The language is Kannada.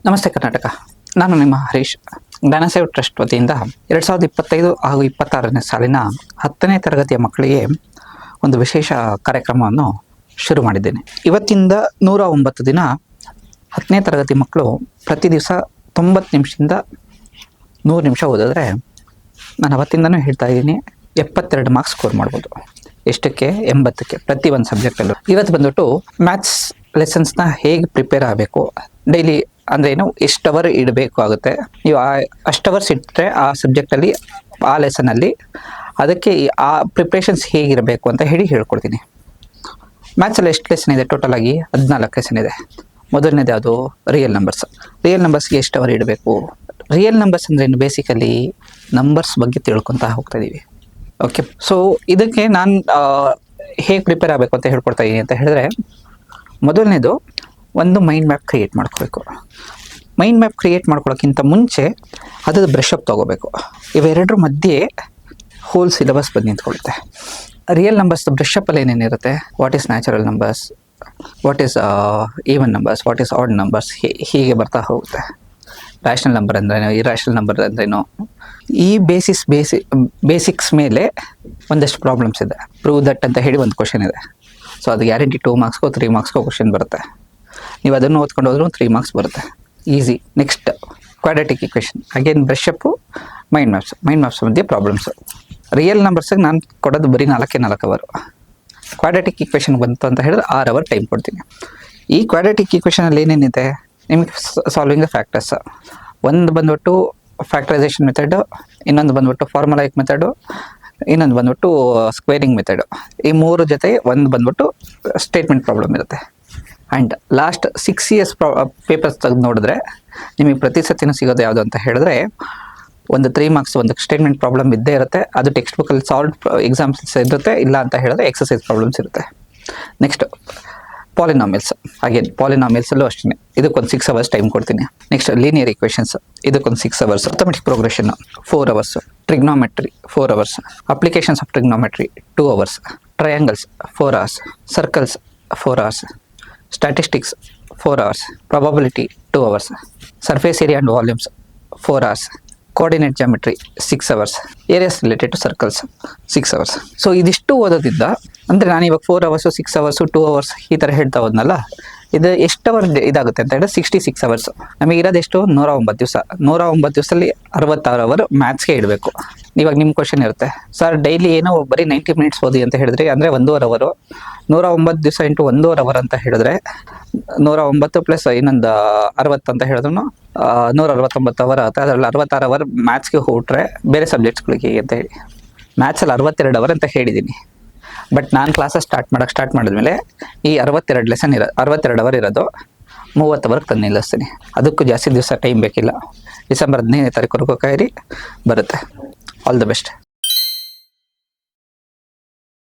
ನಮಸ್ತೆ ಕರ್ನಾಟಕ. ನಾನು ನಿಮ್ಮ ಹರೀಶ್. ಜ್ಞಾನಸೇವ್ ಟ್ರಸ್ಟ್ ವತಿಯಿಂದ 2025 ಹಾಗೂ 26ನೇ ಸಾಲಿನ 10ನೇ ತರಗತಿಯ ಮಕ್ಕಳಿಗೆ ಒಂದು ವಿಶೇಷ ಕಾರ್ಯಕ್ರಮವನ್ನು ಶುರು ಮಾಡಿದ್ದೇನೆ. ಇವತ್ತಿಂದ 109 ದಿನ 10ನೇ ತರಗತಿ ಮಕ್ಕಳು ಪ್ರತಿ ದಿವಸ 90 ನಿಮಿಷದಿಂದ 100 ನಿಮಿಷ ಓದಿದ್ರೆ ನಾನು ಅವತ್ತಿಂದನೂ ಹೇಳ್ತಾ ಇದ್ದೀನಿ 72 ಮಾರ್ಕ್ಸ್ ಸ್ಕೋರ್ ಮಾಡ್ಬೋದು. ಎಷ್ಟಕ್ಕೆ? 80ಕ್ಕೆ ಪ್ರತಿ ಒಂದು ಸಬ್ಜೆಕ್ಟಲ್ಲೂ. ಇವತ್ತು ಬಂದ್ಬಿಟ್ಟು ಮ್ಯಾಥ್ಸ್ ಲೆಸನ್ಸ್ನ ಹೇಗೆ ಪ್ರಿಪೇರ್ ಆಗಬೇಕು, ಡೈಲಿ ಅಂದರೆ ಏನು ಎಷ್ಟು ಅವರ್ ಇಡಬೇಕು ಆಗುತ್ತೆ, ನೀವು ಅಷ್ಟು ಅವರ್ಸ್ ಇಟ್ಟರೆ ಆ ಸಬ್ಜೆಕ್ಟಲ್ಲಿ ಆ ಲೆಸನಲ್ಲಿ ಅದಕ್ಕೆ ಆ ಪ್ರಿಪ್ರೇಷನ್ಸ್ ಹೇಗಿರಬೇಕು ಅಂತ ಹೇಳ್ಕೊಡ್ತೀನಿ. ಮ್ಯಾಥ್ಸಲ್ಲಿ ಎಷ್ಟು ಲೆಸನ್ ಇದೆ? ಟೋಟಲ್ ಆಗಿ 14 ಲೆಸನ್ ಇದೆ. ಮೊದಲನೇದು ಯಾವುದು? Real numbers. ರಿಯಲ್ ನಂಬರ್ಸ್ಗೆ ಎಷ್ಟು ಅವರ್ ಇಡಬೇಕು? ರಿಯಲ್ ನಂಬರ್ಸ್ ಅಂದರೆ ಏನು? ಬೇಸಿಕಲಿ ನಂಬರ್ಸ್ ಬಗ್ಗೆ ತಿಳ್ಕೊತಾ ಹೋಗ್ತಾ ಇದ್ದೀವಿ. ಓಕೆ, ಸೊ ಇದಕ್ಕೆ ನಾನು ಹೇಗೆ ಪ್ರಿಪೇರ್ ಆಗಬೇಕು ಅಂತ ಹೇಳ್ಕೊಡ್ತಾ ಇದ್ದೀನಿ ಅಂತ ಹೇಳಿದ್ರೆ, ಮೊದಲನೇದು ಒಂದು ಮೈಂಡ್ ಮ್ಯಾಪ್ ಕ್ರಿಯೇಟ್ ಮಾಡ್ಕೋಬೇಕು. ಮೈಂಡ್ ಮ್ಯಾಪ್ ಕ್ರಿಯೇಟ್ ಮಾಡ್ಕೊಳ್ಳೋಕ್ಕಿಂತ ಮುಂಚೆ ಅದ್ರದ್ದು ಬ್ರಷ್ ಅಪ್ ತೊಗೋಬೇಕು. ಇವೆರಡರ ಮಧ್ಯೆ ಹೋಲ್ ಸಿಲೆಬಸ್ ಬಂದು ನಿಂತ್ಕೊಳ್ಳುತ್ತೆ. ರಿಯಲ್ ನಂಬರ್ಸ್ ಬ್ರಷ್ ಅಪ್ಪಲ್ಲಿ ಏನೇನಿರುತ್ತೆ? What is natural numbers, what is even numbers, what is odd numbers, ಹೀಗೆ ಬರ್ತಾ ಹೋಗುತ್ತೆ. ರ್ಯಾಷನಲ್ ನಂಬರ್ ಅಂದ್ರೇನು, ಇರ್ಯಾಷನಲ್ ನಂಬರ್ ಅಂದ್ರೇನು, ಈ ಬೇಸಿಕ್ಸ್ ಮೇಲೆ ಒಂದಷ್ಟು ಪ್ರಾಬ್ಲಮ್ಸ್ ಇದೆ. ಪ್ರೂವ್ ದಟ್ ಅಂತ ಹೇಳಿ ಒಂದು ಕ್ವಶನ್ ಇದೆ. ಸೊ ಅದು ಗ್ಯಾರಂಟಿ 2 ಮಾರ್ಕ್ಸ್ಗೋ 3 ಮಾರ್ಕ್ಸ್ಗೋ ಕ್ವಶನ್ ಬರುತ್ತೆ. ನೀವು ಅದನ್ನು ಓದ್ಕೊಂಡು ಹೋದ್ರೂ 3 ಮಾರ್ಕ್ಸ್ ಬರುತ್ತೆ, easy. Next quadratic equation, again brush Appu, mind maps ಮಧ್ಯೆ ಪ್ರಾಬ್ಲಮ್ಸು. ರಿಯಲ್ ನಂಬರ್ಸಿಗೆ ನಾನು ಕೊಡೋದು ಬರೀ 4 ಅವರ್. ಕ್ವಾಡ್ರಾಟಿಕ್ ಇಕ್ವೇಷನ್ ಬಂತು ಅಂತ ಹೇಳಿದ್ರೆ 6 ಅವರ್ ಟೈಮ್ ಕೊಡ್ತೀನಿ. ಈ ಕ್ವಾಡ್ರಾಟಿಕ್ ಇಕ್ವೇಷನಲ್ಲಿ ಏನೇನಿದೆ ನಿಮಗೆ? Solving the factors. ಒಂದು ಬಂದ್ಬಿಟ್ಟು ಫ್ಯಾಕ್ಟರೈಸೇಷನ್ ಮೆಥಡು, ಇನ್ನೊಂದು ಬಂದ್ಬಿಟ್ಟು ಫಾರ್ಮುಲಾಯಿಕ್ ಮೆಥಡು, ಇನ್ನೊಂದು ಬಂದ್ಬಿಟ್ಟು ಸ್ಕ್ವೇರಿಂಗ್ ಮೆಥಡು. ಈ 3 ಜೊತೆಗೆ ಒಂದು ಬಂದ್ಬಿಟ್ಟು ಸ್ಟೇಟ್ಮೆಂಟ್ ಪ್ರಾಬ್ಲಮ್ ಇರುತ್ತೆ. ಆ್ಯಂಡ್ ಲಾಸ್ಟ್ 6 years ಪೇಪರ್ಸ್ ತೆಗೆದು ನೋಡಿದ್ರೆ ನಿಮಗೆ ಪ್ರತಿ ಸತಿನೂ ಸಿಗೋದು ಯಾವುದು ಅಂತ ಹೇಳಿದ್ರೆ, ಒಂದು 3 ಮಾರ್ಕ್ಸ್ ಒಂದು ಸ್ಟೇಟ್ಮೆಂಟ್ ಪ್ರಾಬ್ಲಮ್ ಇದ್ದೇ ಇರುತ್ತೆ. ಅದು ಟೆಕ್ಸ್ಟ್ ಬುಕ್ಕಲ್ಲಿ ಸಾಲ್ವ್ ಎಕ್ಸಾಮ್ಸ್ ಇರುತ್ತೆ. ಇಲ್ಲ ಅಂತ ಹೇಳಿದ್ರೆ ಎಕ್ಸಸೈಸ್ ಪ್ರಾಬ್ಲಮ್ಸ್ ಇರುತ್ತೆ. Next polynomials. ಅಗೇನ್ ಪಾಲಿನಾಮಿಲ್ಸಲ್ಲೂ ಅಷ್ಟೇ, ಇದಕ್ಕೊಂದು 6 ಅವರ್ಸ್ ಟೈಮ್ ಕೊಡ್ತೀನಿ. ನೆಕ್ಸ್ಟ್ ಲೀನಿಯರ್ ಇಕ್ವೇಷನ್ಸ್, ಇದಕ್ಕೊಂದು 6 hours. Arithmetic progression 4 hours. Trigonometry 4 hours. Applications of trigonometry 2 hours. Triangles 4 hours. Circles 4 hours. Statistics 4 hours. Probability 2 hours. Surface area and volumes 4 hours. Coordinate geometry 6 hours. Areas related to circles 6 hours. So ಇದಿಷ್ಟು ಓದೋದ್ರಿಂದ ಅಂದರೆ ನಾನು ಇವಾಗ 4 ಅವರ್ಸು 6 ಅವರ್ಸು 2 ಅವರ್ಸ್ ಈ ಥರ ಹೇಳ್ತಾ ಹೋದ್ನಲ್ಲ, ಇದು ಎಷ್ಟು ಅವರ್ ಇದಾಗುತ್ತೆ ಅಂತ ಹೇಳಿದ್ರೆ 66 ಅವರ್ಸು. ನಮಗೆ ಇರೋದು ಎಷ್ಟು? 109 ದಿವಸ. 109 ದಿವಸದಲ್ಲಿ 66 ಅವರ್ ಮ್ಯಾಥ್ಸ್ಗೆ ಇಡಬೇಕು. ಇವಾಗ ನಿಮ್ಮ ಕ್ವಶನ್ ಇರುತ್ತೆ, ಸರ್ ಡೈಲಿ ಏನೋ ಬರೀ 90 ಮಿನಿಟ್ಸ್ ಓದಿ ಅಂತ ಹೇಳಿದ್ರೆ, ಅಂದರೆ 1.5 ಅವರು. 109 ದಿವಸ ಇಂಟು 1.5 ಅವರ್ ಅಂತ ಹೇಳಿದ್ರೆ 109 ಪ್ಲಸ್ ಇನ್ನೊಂದು 60 ಅಂತ ಹೇಳಿದ್ರು 169 ಅವರ್ ಆಗುತ್ತೆ. ಅದರಲ್ಲಿ 66 ಅವರ್ ಮ್ಯಾಥ್ಸ್ಗೆ ಹೊರಟ್ರೆ ಬೇರೆ ಸಬ್ಜೆಕ್ಟ್ಸ್ಗಳಿಗೆ ಅಂತ ಹೇಳಿ ಮ್ಯಾಥ್ಸಲ್ಲಿ 62 ಅವರ್ ಅಂತ ಹೇಳಿದ್ದೀನಿ. ಬಟ್ ನಾನು ಕ್ಲಾಸಸ್ ಸ್ಟಾರ್ಟ್ ಮಾಡಿದ್ಮೇಲೆ ಈ 62 ಅವರ್ ಇರೋದು 30 ಅವರ್ಗೆ ತಂದು ನಿಲ್ಲಿಸ್ತೀನಿ. ಅದಕ್ಕೂ ಜಾಸ್ತಿ ದಿವಸ ಟೈಮ್ ಬೇಕಿಲ್ಲ. ಡಿಸೆಂಬರ್ 15ನೇ ತಾರೀಕುವರೆಗೂ ಕಾಯಿರಿ, ಬರುತ್ತೆ. All the best.